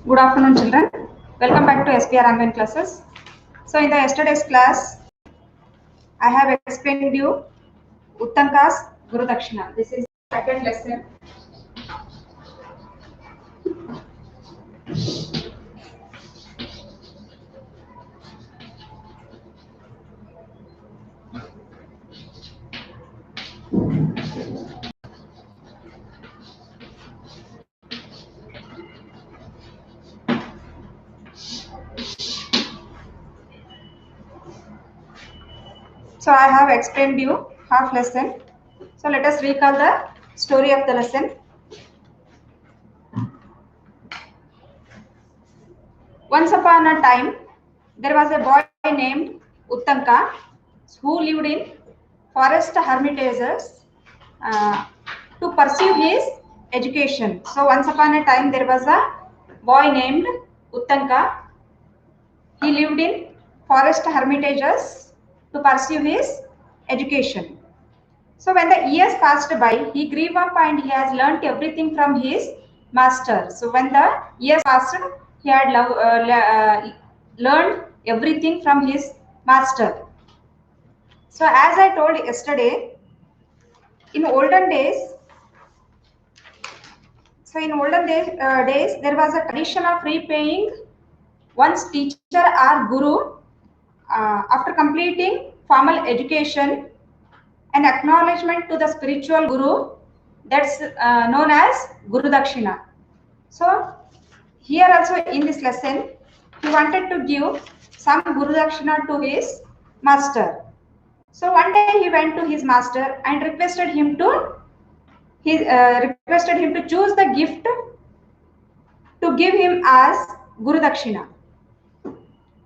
Good afternoon, children. Welcome back to SPR online classes. So, in the yesterday's class, I have explained you Uttanka's Guru Dakshina. This is the second lesson. So, I have explained you half lesson. So, let us recall the story of the lesson. Once upon a time, there was a boy named Uttanka who lived in forest hermitages uh, to pursue his education. So once upon a time there was a boy named Uttanka. He lived in forest hermitages to pursue his education. So when the years passed by, he grew up and he has learnt everything from his master. So when the years passed, he had learned everything from his master. So as I told yesterday, in olden days, days there was a tradition of repaying one's teacher or guru after completing formal education, an acknowledgement to the spiritual guru, that's known as Guru Dakshina. So here also in this lesson, he wanted to give some Guru Dakshina to his master. So one day he went to his master and requested him to choose the gift to give him as Guru Dakshina.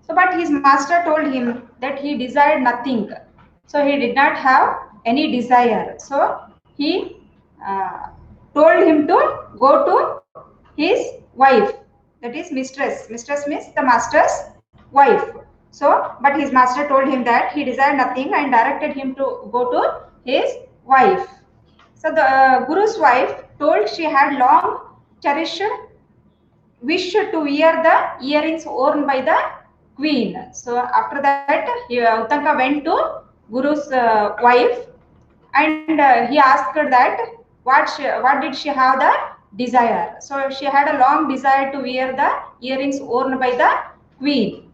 So, but his master told him that he desired nothing. So, he did not have any desire. So, he uh, told him to go to his wife, that is mistress. Mistress means the master's wife. So, but his master told him that he desired nothing and directed him to go to his wife. So, the Guru's wife told she had long cherished wish to wear the earrings worn by the queen. So after that, Uttanka went to Guru's wife and he asked her that what did she have the desire. So she had a long desire to wear the earrings worn by the queen.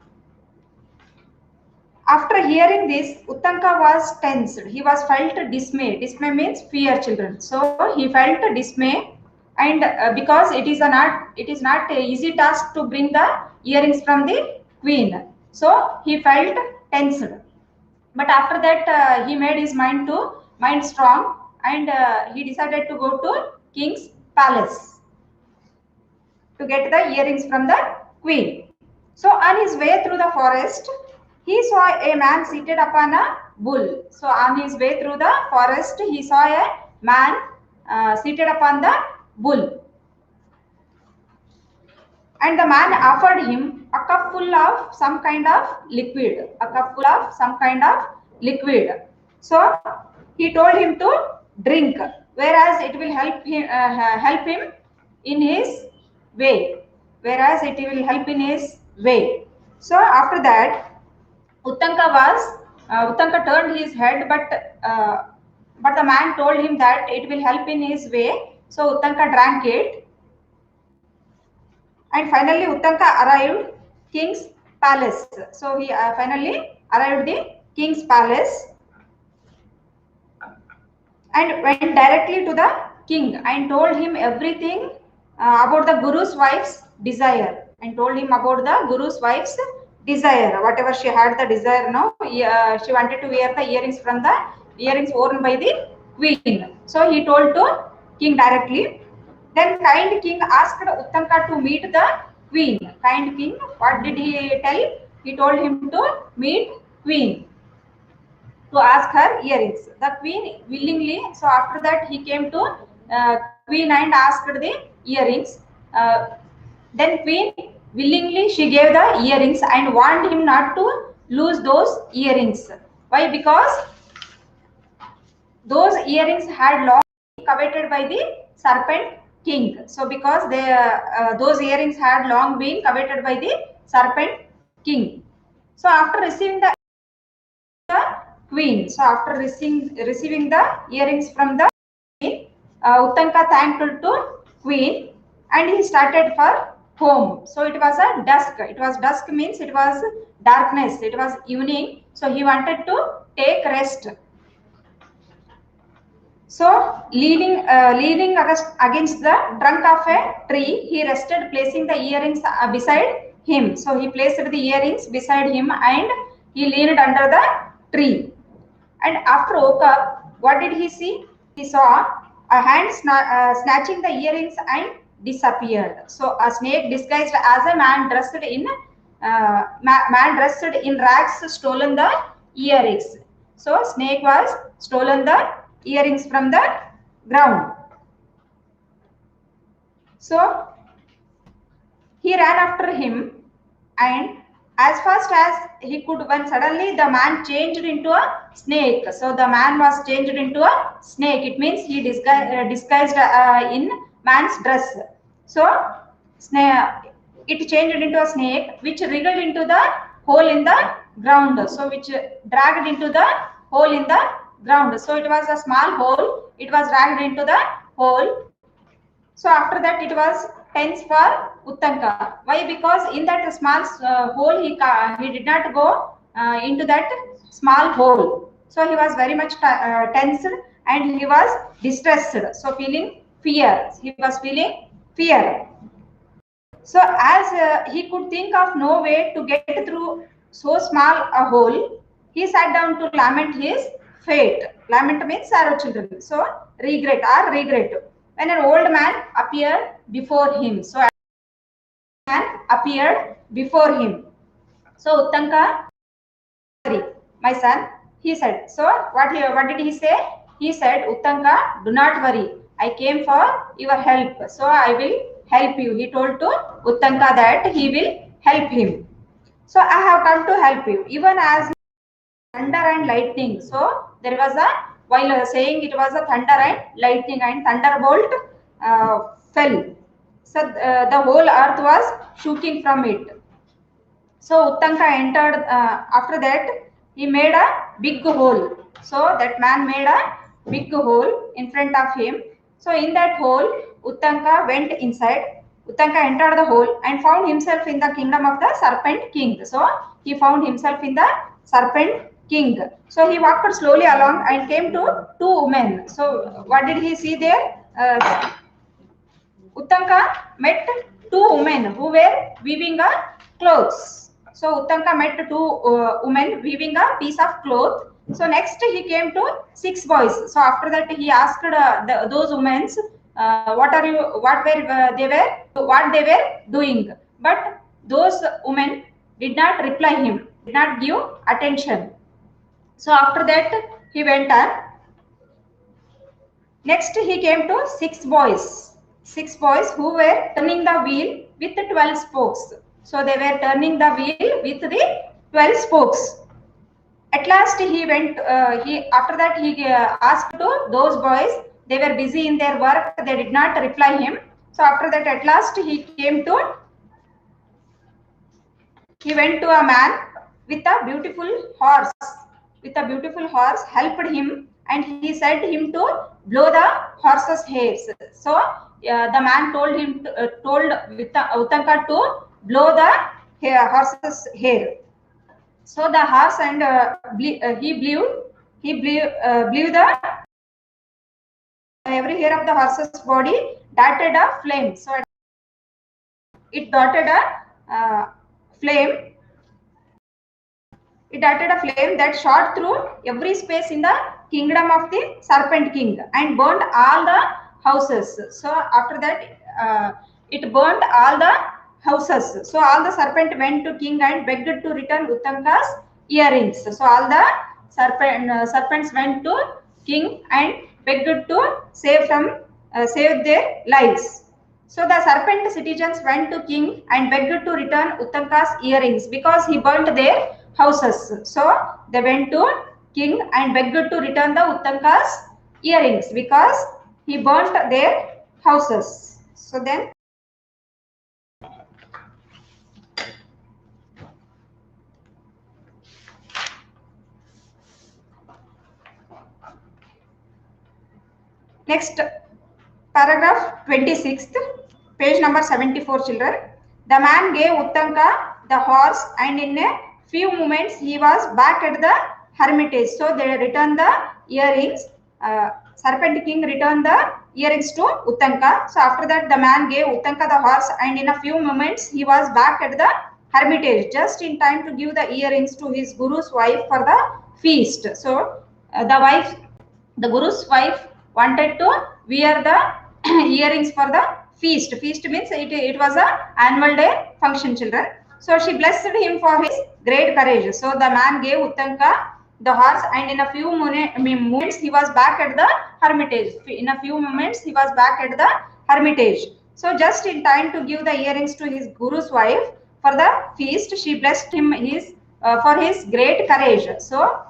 After hearing this, Uttanka was tensed. He was felt dismay. Dismay means fear, children. So he felt dismay, and because it is not a easy task to bring the earrings from the queen. So he felt tensed. But after that, he made his mind strong, and he decided to go to king's palace to get the earrings from the queen. So on his way through the forest, he saw a man seated upon a bull. So on his way through the forest, he saw a man seated upon the bull. And the man offered him a cup full of some kind of liquid. A cup full of some kind of liquid. So he told him to drink, whereas it will help him in his way. Whereas it will help in his way. So after that, Uttanka turned his head, but the man told him that it will help in his way. So Uttanka drank it, and finally Uttanka arrived king's palace. So he finally arrived the king's palace and went directly to the king and told him everything about the guru's wife's desire, and told him about the guru's wife's desire, whatever she had the desire. No, she wanted to wear the earrings from the earrings worn by the queen. So he told to king directly. Then kind king asked Uttanka to meet the queen. Kind king, what did he tell? He told him to meet queen, to ask her earrings. The queen willingly. So after that, he came to queen and asked the earrings. Then queen willingly she gave the earrings and warned him not to lose those earrings. Why? Because those earrings had long been coveted by the serpent king. So because they those earrings had long been coveted by the serpent king. So after receiving the queen, so after receiving the earrings from the queen, Uttanka thanked to queen and he started for home. So it was a dusk. It was dusk means it was darkness. It was evening. So he wanted to take rest. So, leaning against the trunk of a tree, he rested, placing the earrings beside him. So, he placed the earrings beside him and he leaned under the tree. And after woke up, what did he see? He saw a hand snatching the earrings and disappeared. So, a snake disguised as a man dressed in rags stolen the earrings. So, snake was stolen the earrings from the ground. So he ran after him and as fast as he could when suddenly the man changed into a snake. So the man was changed into a snake. It means he disguised in man's dress. So it changed into a snake which wriggled into the hole in the ground. So which dragged into the hole in the ground. So it was a small hole. It was dragged into the hole. So after that it was tense for Uttanka. Why? Because in that small hole he did not go into that small hole. So he was very much tensed and he was distressed. So feeling fear. He was feeling fear. So as he could think of no way to get through so small a hole, he sat down to lament his fate. Lament means sorrow, children. So regret. When an old man appeared before him. So man appeared before him. So Uttanka, my son, he said. So what did he say? He said, Uttanka, do not worry. I came for your help. So I will help you. He told to Uttanka that he will help him. So I have come to help you. Even as thunder and lightning. So there was a, while saying it was a thunder and lightning and thunderbolt fell. So the whole earth was shaking from it. So Uttanka entered, after that he made a big hole. So that man made a big hole in front of him. So in that hole, Uttanka went inside. Uttanka entered the hole and found himself in the kingdom of the serpent king. So he found himself in the serpent king. So he walked slowly along and came to two women. So what did he see there? Uttanka met two women who were weaving a clothes. So Uttanka met two women weaving a piece of cloth. So next he came to six boys. So after that he asked those women, what they were doing. But those women did not reply him, did not give attention. So after that he went on. Next he came to six boys who were turning the wheel with the 12 spokes. So they were turning the wheel with the 12 spokes. At last he went, after that he asked to those boys, they were busy in their work, they did not reply him. So after that at last he went to a man with a beautiful horse, helped him and he said him to blow the horse's hairs. So the man told Uttanka to blow the horse's hair. So the horse and blew the every hair of the horse's body darted a flame. So it darted a flame. It darted a flame that shot through every space in the kingdom of the serpent king and burned all the houses. So after that, it burned all the houses. So all the serpent went to king and begged to return Uttanka's earrings. So all the serpents went to king and begged to save their lives. So the serpent citizens went to king and begged to return Uttanka's earrings because he burnt their houses. So they went to king and begged to return the Uttanka's earrings because he burnt their houses. So then next paragraph 26th, page number 74 children. The man gave Uttanka the horse and in a few moments he was back at the hermitage. So they returned the earrings. Serpent King returned the earrings to Uttanka. So after that the man gave Uttanka the horse and in a few moments he was back at the hermitage just in time to give the earrings to his guru's wife for the feast. So the guru's wife wanted to wear the earrings for the feast. Feast means it was a annual day function, children. So she blessed him for his great courage. So the man gave Uttanka the horse and in a few moments he was back at the hermitage. In a few moments he was back at the hermitage. So just in time to give the earrings to his guru's wife for the feast, she blessed him for his great courage. So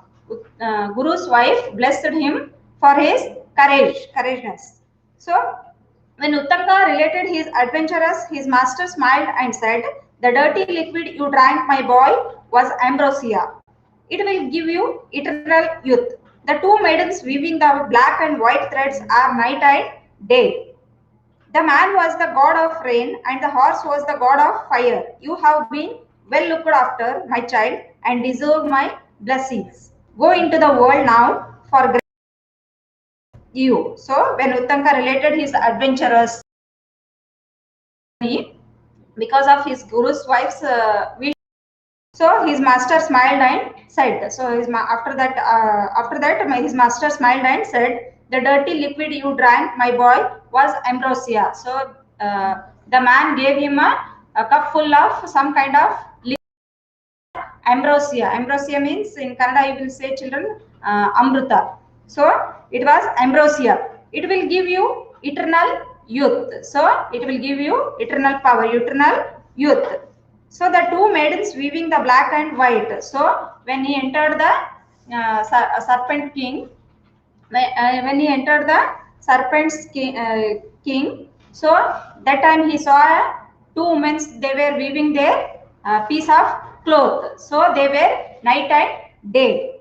Guru's wife blessed him for his courageousness. So when Uttanka related his adventures, his master smiled and said, "The dirty liquid you drank, my boy, was ambrosia. It will give you eternal youth. The two maidens weaving the black and white threads are night and day. The man was the god of rain and the horse was the god of fire. You have been well looked after, my child, and deserve my blessings. Go into the world now for great you." So when Uttanka related his adventurous because of his guru's wife's wish, so his master smiled and said, so after that his master smiled and said, "The dirty liquid you drank, my boy, was ambrosia." So the man gave him a cup full of some kind of ambrosia. Ambrosia means in Kannada you will say, children, amruta. So it was ambrosia. It will give you eternal youth. So it will give you eternal power, eternal youth. So the two maidens weaving the black and white. So when he entered the serpent king, when he entered the serpent's king, so that time he saw two women. They were weaving their piece of cloth. So they were night and day.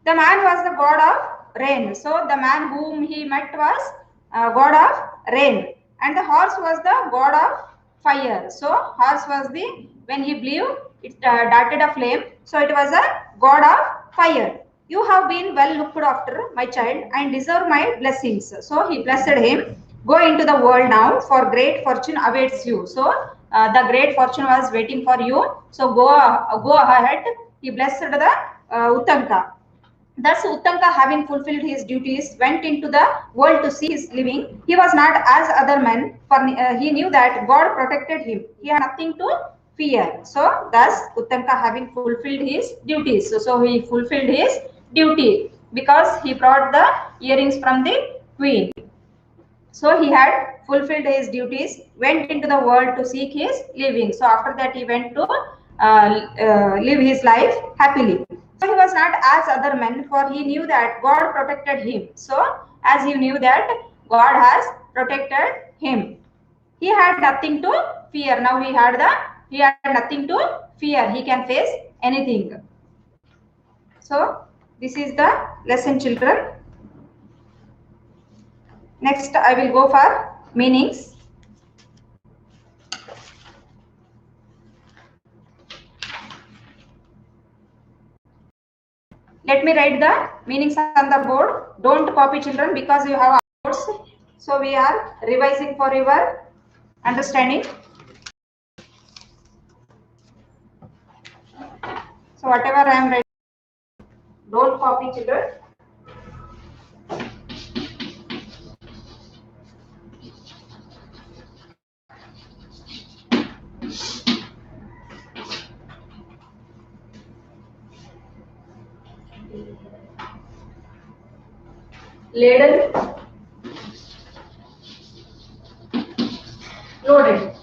The man was the god of rain. So the man whom he met was god of rain, and the horse was the god of fire. So horse was the, when he blew, it darted a flame. So it was a god of fire. You have been well looked after, my child, and deserve my blessings. So he blessed him. Go into the world now, for great fortune awaits you. So the great fortune was waiting for you. So go ahead. He blessed the Uttanka. Thus, Uttanka, having fulfilled his duties, went into the world to see his living. He was not as other men, for he knew that God protected him. He had nothing to fear. So, thus, Uttanka, having fulfilled his duties. So he fulfilled his duty because he brought the earrings from the queen. So he had fulfilled his duties, went into the world to seek his living. So after that, he went to live his life happily. So he was not as other men, for he knew that God protected him. So as he knew that God has protected him, he had nothing to fear. Now he had nothing to fear. He can face anything. So this is the lesson, children. Next, I will go for meanings. Let me write the meanings on the board. Don't copy, children, because you have boards. So we are revising for your understanding. So whatever I am writing, don't copy, children. Laden, loaded.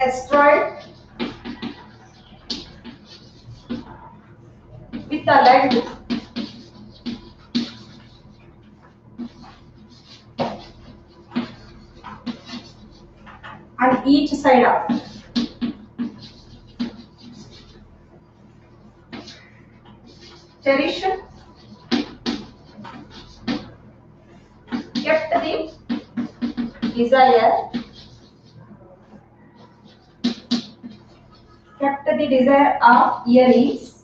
Asteroid, with a lead side up. Cherish, kept the desire, of earrings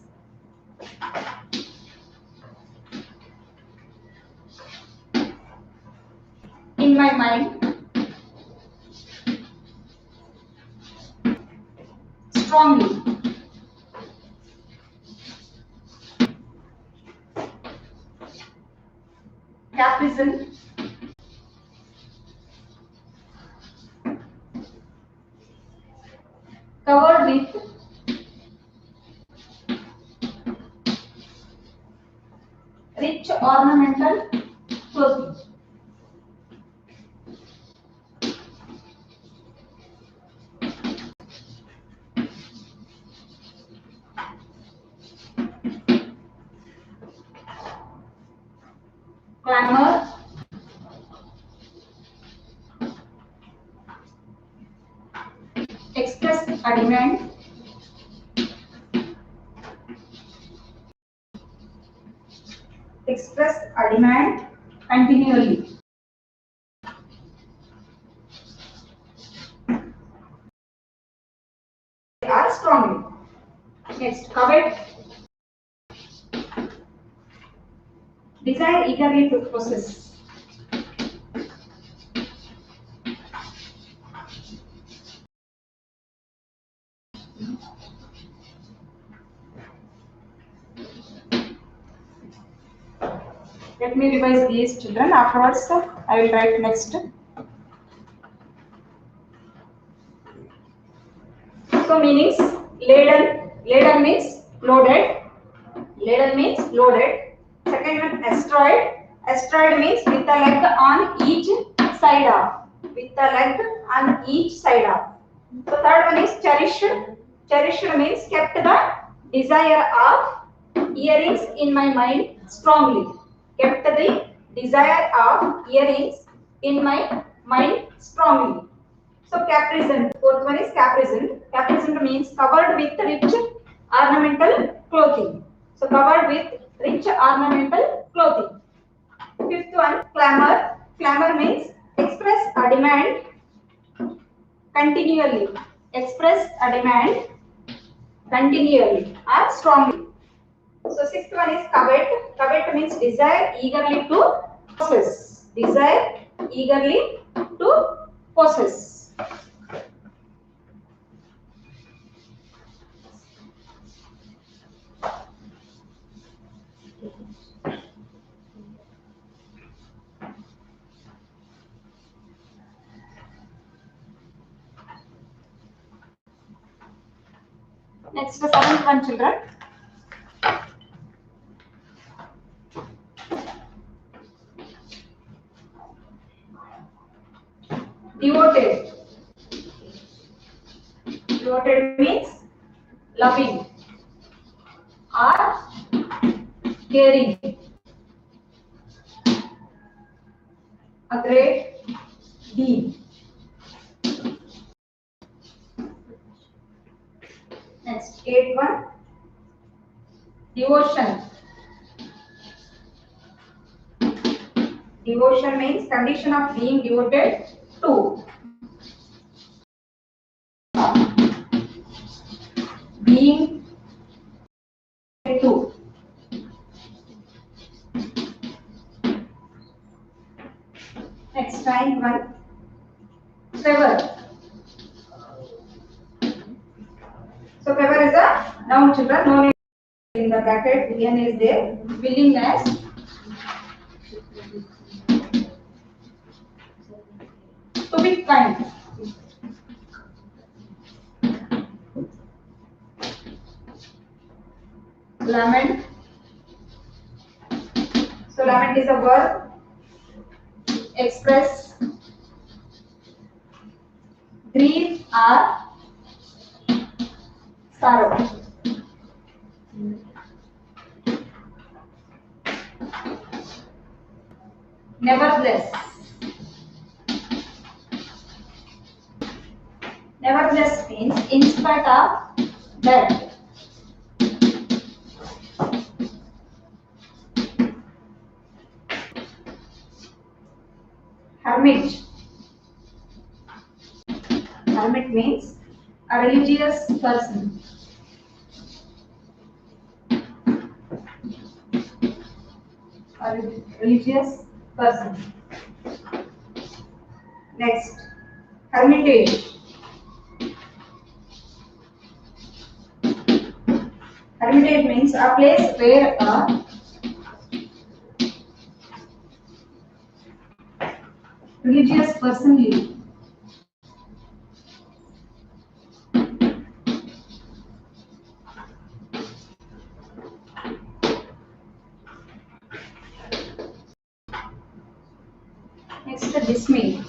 in my mind strongly. Capricin, covered with rich ornamental clothing. Clamor, express a demand, continually. They are strongly. Next, covet, desire eagerly to possess. Let me revise these, children. Afterwards, I will write next. So meanings: laden. Laden means loaded. Laden means loaded. Second one, asteroid. Asteroid means with the leg on each side up. With the leg on each side up. So third one is cherished. Cherished means kept the desire of earrings in my mind strongly. Kept the desire of earrings in my mind strongly. So capricin. Fourth one is capricin. Capricin means covered with rich ornamental clothing. So covered with rich ornamental clothing. Fifth one, clamor. Clamor means express a demand continually. Express a demand continually or strongly. So sixth one is covet. Covet means desire eagerly to possess. Desire eagerly to possess. Next, the seventh one, children. Devoted. Devoted means loving or caring. A great deed. Next, eighth one. Devotion. Devotion means condition of being devoted to. Being to. Next, ninth one. Favor. So favor is a noun, children. No need in the bracket. N is there. Willingness. To be kind. Lament. So lament is a verb. Express grief or sorrow. Nevertheless. spite of that. Hermit. Hermit means a religious person. A religious person. Next, hermitage. Hermitage means a place where a religious person lives. Next, dismay.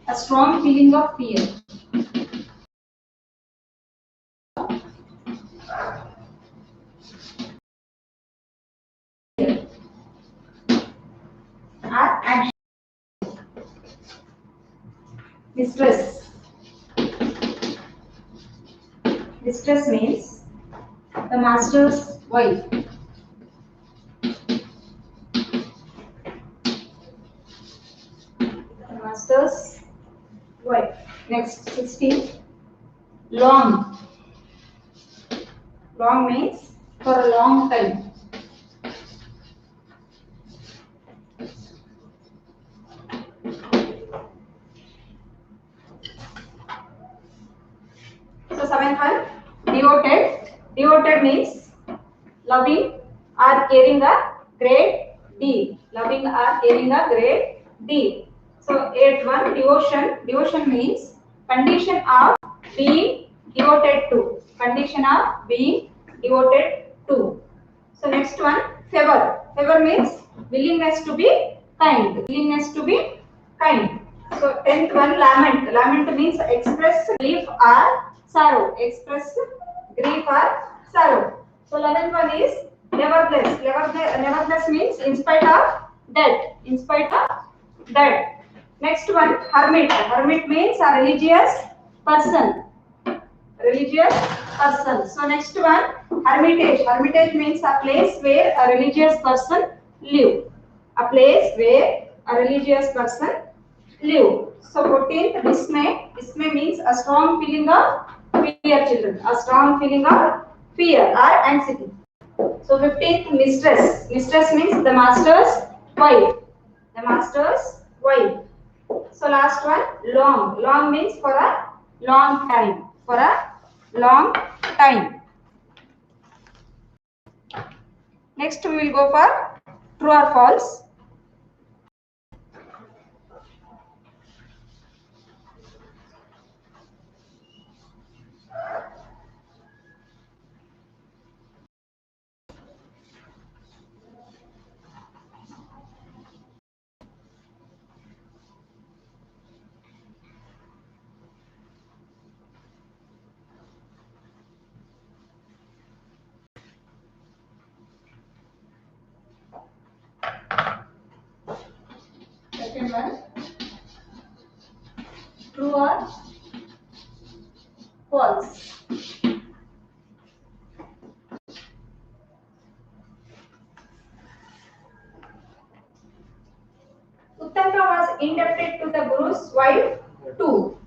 A strong feeling of fear. Or action. Distress. Distress means the master's wife. The master's wife. Next, 16. Long. Long means for a long time. So, seventh one, devoted. Devoted means loving or caring a great deed. Loving or caring a great deed. So, eighth one, devotion. Devotion means condition of being devoted to. Condition of being devoted to. So, next one, favor. Favor means willingness to be kind. Willingness to be kind. So, tenth one, lament. Lament means express grief or sorrow. Express grief or sorrow. So, 11th one is nevertheless. Nevertheless means in spite of that. In spite of that. Next one, hermit. Hermit means a religious person. Religious person. So, next one, hermitage. Hermitage means a place where a religious person live. A place where a religious person live. So 14th, dismay. Dismay means a strong feeling of fear, children. A strong feeling of fear or anxiety. So 15th, mistress. Mistress means the master's wife. The master's wife. So last one, long. Long means for a long time. For a long time. Next we will go for true or false. Second one, true or false. Uttanka was indebted to the Guru's wife too.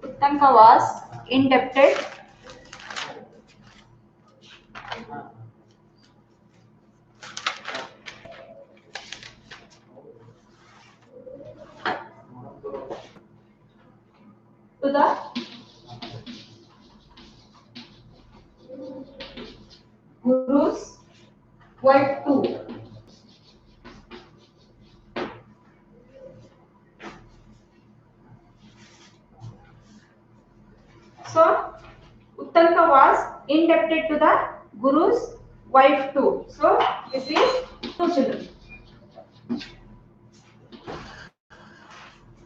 Uttanka was indebted to the Guru's wife too. So, Uttanka was indebted to the Guru's wife too. So, this is two children.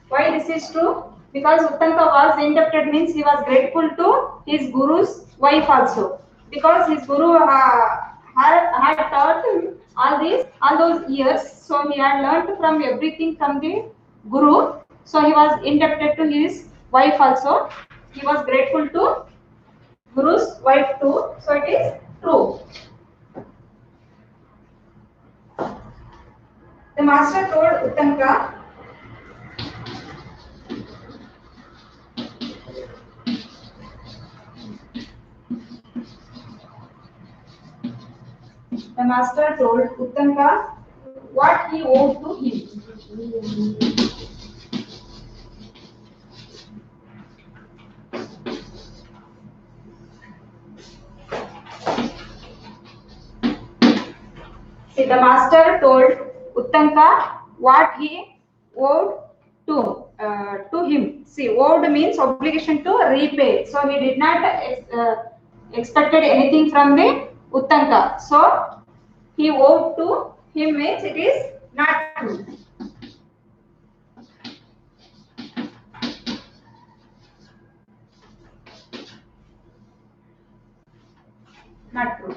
Why this is true? Because Uttanka was indebted means he was grateful to his guru's wife also. Because his guru had taught him all those years, so he had learned from everything from the guru. So he was indebted to his wife also. He was grateful to guru's wife too. So it is true. The master told Uttanka, what he owed to him. See, the master told Uttanka what he owed to him. See, owed means obligation to repay. So he did not expected anything from the Uttanka. So he owed to him means it is not true. Not true.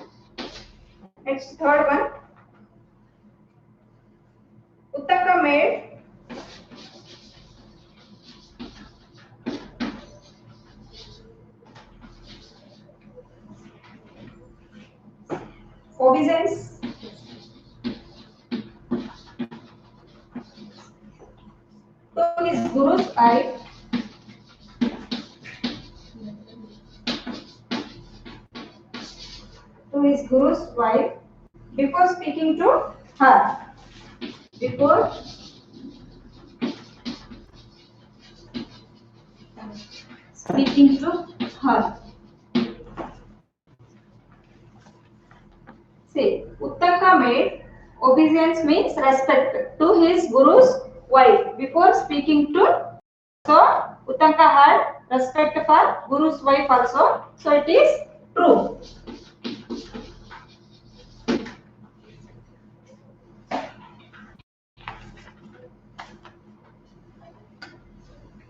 Next, third one. Uttanka made obeisance to his guru's wife before speaking to her. Before speaking to her. See, Uttanka made obeisance means respect to his guru's wife before speaking to. So Uttanka had respect for guru's wife also. So it is true.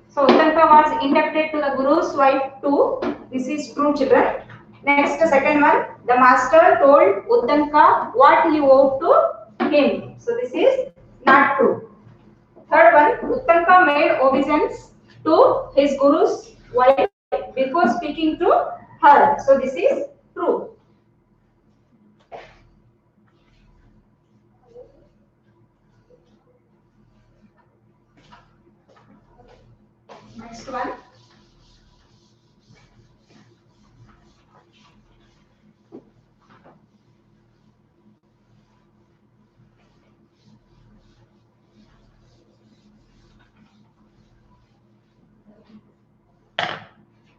So Uttanka was indebted to the guru's wife too. This is true, children. Next, second one. The master told Uttanka what he owed to him. So this is not true. Third one. Uttanka made obeisance to his guru's wife before speaking to her. So this is true. Next one.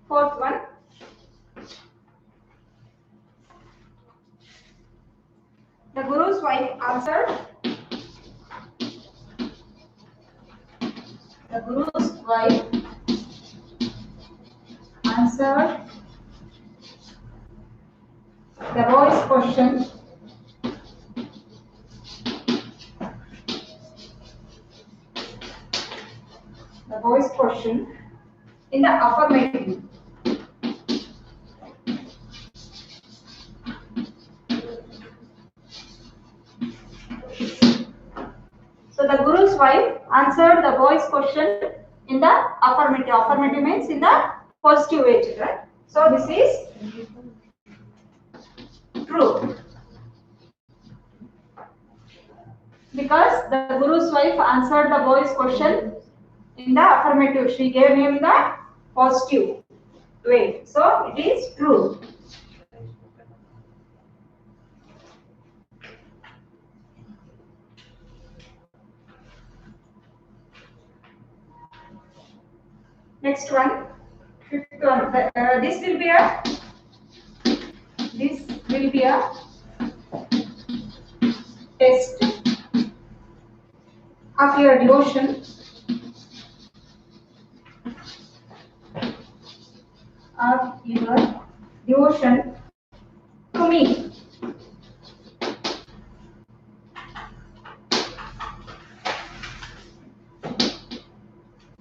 Fourth one. The guru's wife answered. The guru's wife answered the boy's question. The boy's question in the affirmative. So the guru's wife answered the boy's question in the affirmative. Affirmative means in the positive way, right? So this is true. Because the guru's wife answered the boy's question in the affirmative. She gave him the positive way. So it is true. Next one, fifth one. This will be a test of your devotion. To me.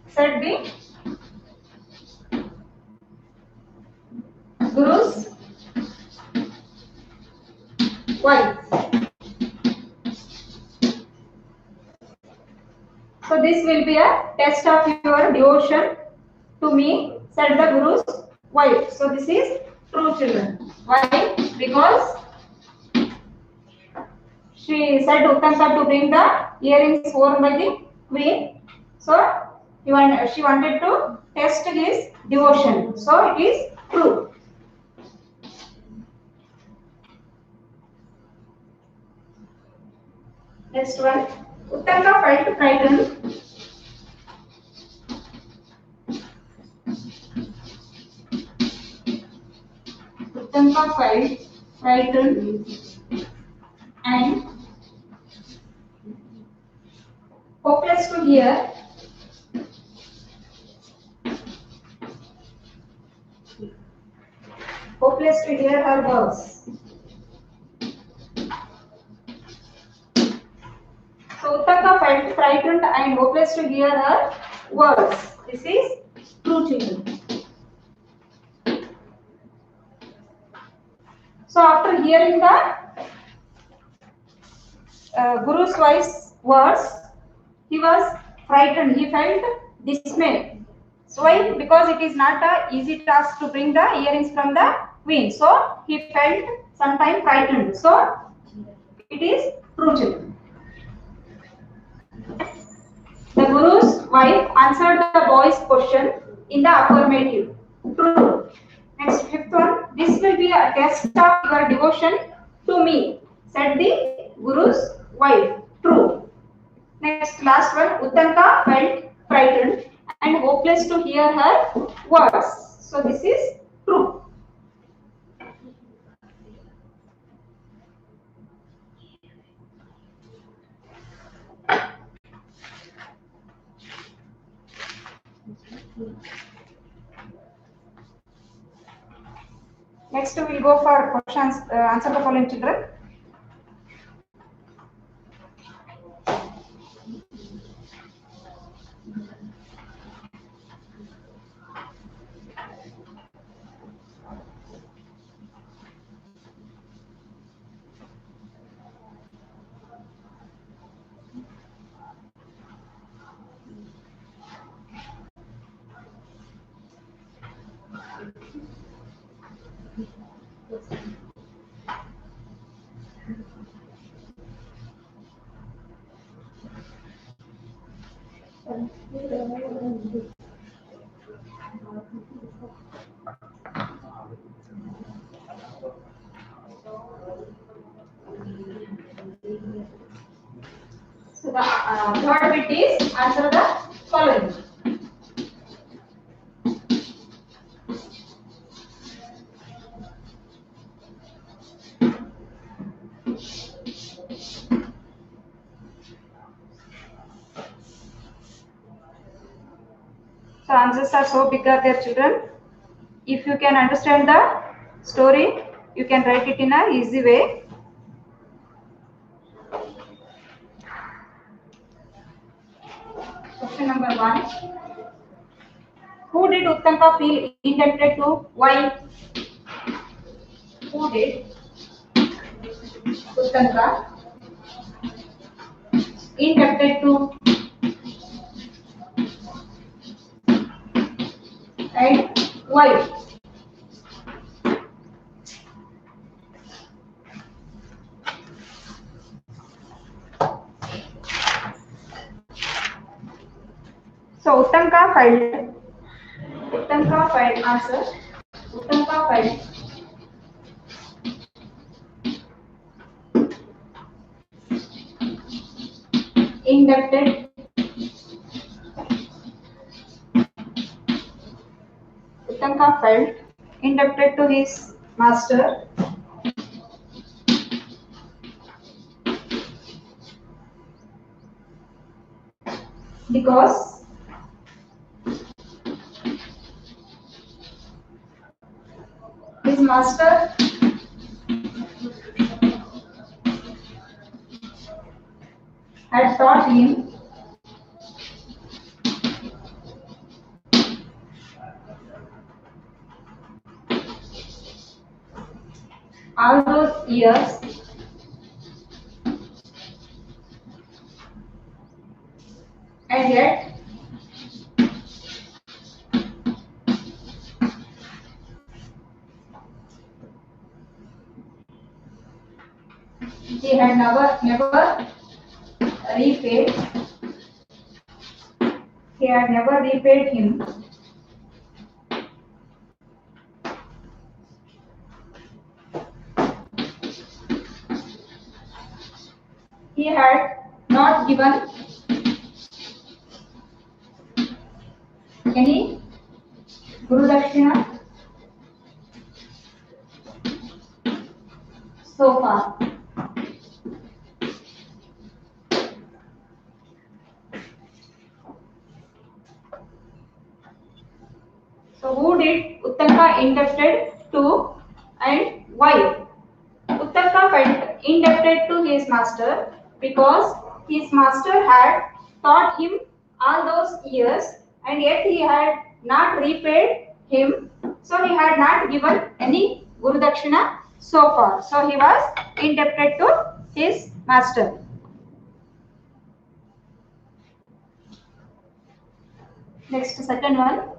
Said the wife. So this will be a test of your devotion to me, said the Guru's wife. So this is true, children. Why? Because she said Uttanka to bring the earrings worn by the queen. So she wanted to test his devotion. So it is true. Next one. Uttanka felt frightened. Uttanka felt frightened and hopeless to hear her words. So Uttanka felt frightened and hopeless to hear her words. This is true, children. So after hearing the Guru's wife's words, he was frightened. He felt dismayed. So why? Because it is not an easy task to bring the earrings from the queen. So he felt sometimes frightened. So it is true, children. The Guru's wife answered the boy's question in the affirmative. True. Next, fifth one. This will be a test of your devotion to me, said the Guru's wife. True. Next, last one. Uttanka felt frightened and hopeless to hear her words. So this is true. Next, we will go for questions. Answer the following, children. So the third bit is answer the following. So answers are so big are there, children. If you can understand the story, you can write it in an easy way. Question number 1. Who did Uttanka feel indebted to? Why? Who did Uttanka indebted to? And why? So Uttanka felt answer. Uttanka felt indebted Uttanka felt indebted to his master because his master had taught him all those years He had never repaid. He had never repaid him. He had not given any Guru Dakshina so far. So who did Uttanka indebted to and why? Uttanka felt indebted to his master because his master had taught him all those years and yet he had not repaid him. So he had not given any Guru Dakshina so far. So he was indebted to his master. Next, second one.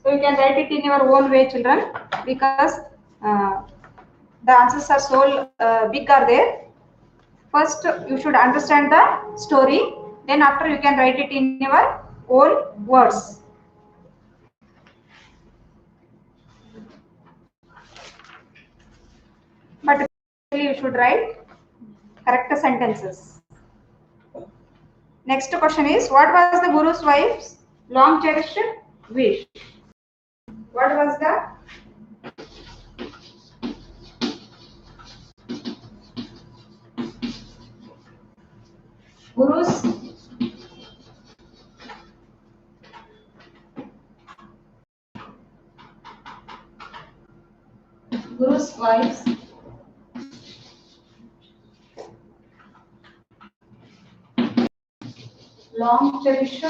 So you can write it in your own way, children, because the answers are so big are there. First, you should understand the story. Then after you can write it in your own words. But you should write correct sentences. Next question is, what was the Guru's wife's long cherished wish? What was the Guru's wife's long cherished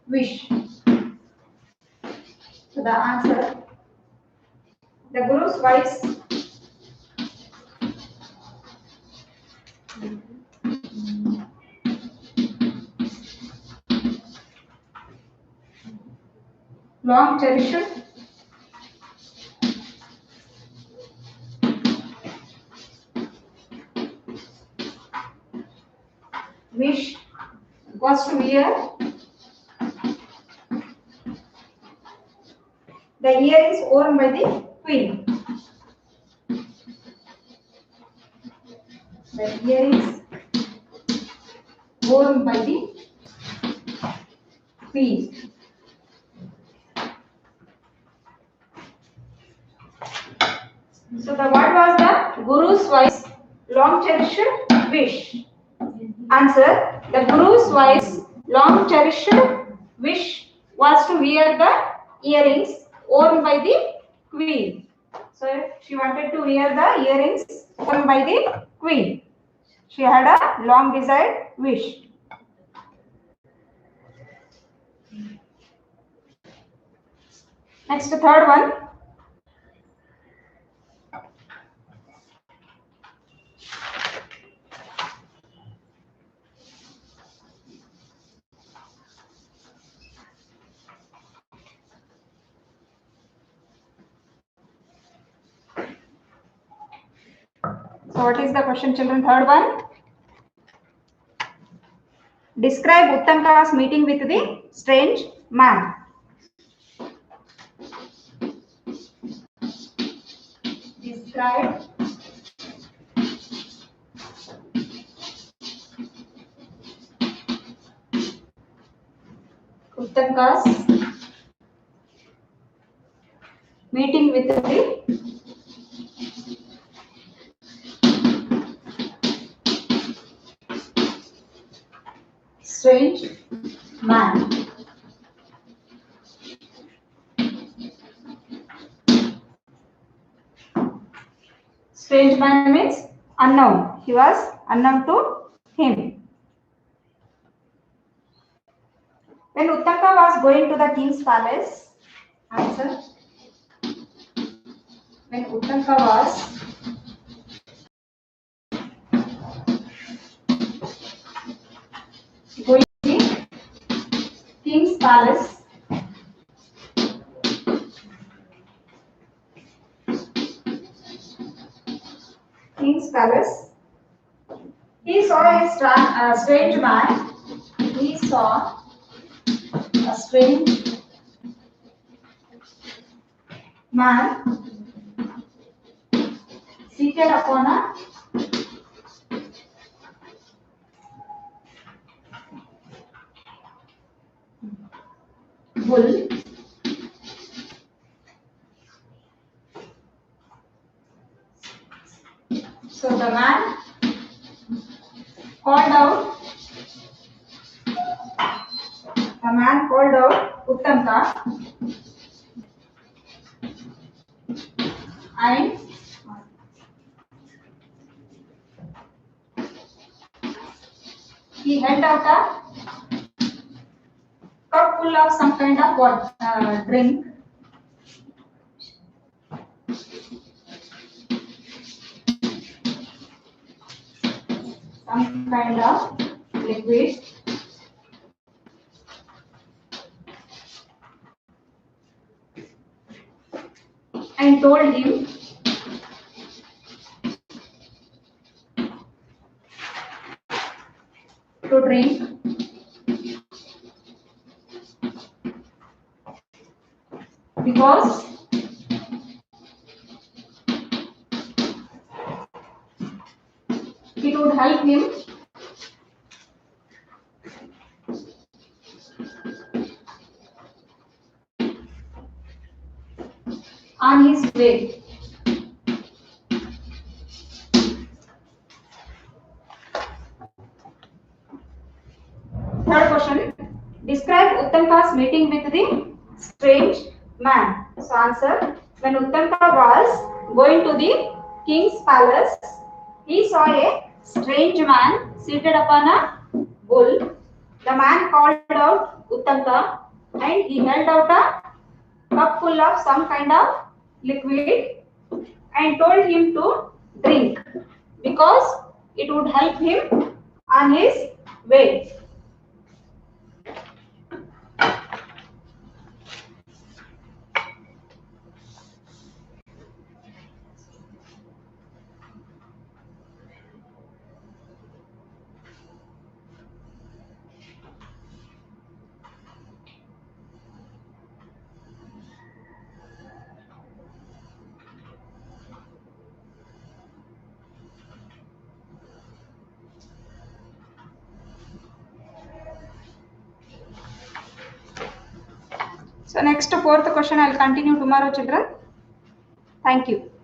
wish? So the answer, the Guru's wife's long cherished wish was to wear the earrings worn by the queen. The earrings worn by the queen. So the what was the Guru's wife's long cherished wish? Answer, the Guru's wife's long cherished wish was to wear the earrings worn by the queen. So she wanted to wear the earrings worn by the queen. She had a long desired wish. Next, third one. So what is the question, children? Third one. Describe Uttanka's meeting with the strange man. Describe Uttanka's meeting with the strange man. Strange man means unknown. He was unknown to him. When Uttanka was going to the king's palace, answer. When Uttanka was going to the king's palace, he saw a strange man. He saw a strange man seated upon a bull. So the man called out. The man called out Uttanka and he held out a cup full of some kind of drink. Some kind of liquid. And told him to drink. Because it would help him on his way. Third question. Describe Uttanka's meeting with the strange man. So answer. When Uttanka was going to the king's palace, he saw a strange man seated upon a bull. The man called out Uttanka and he held out a cup full of some kind of liquid and told him to drink because it would help him on his way. So next fourth question I will continue tomorrow, children. Thank you.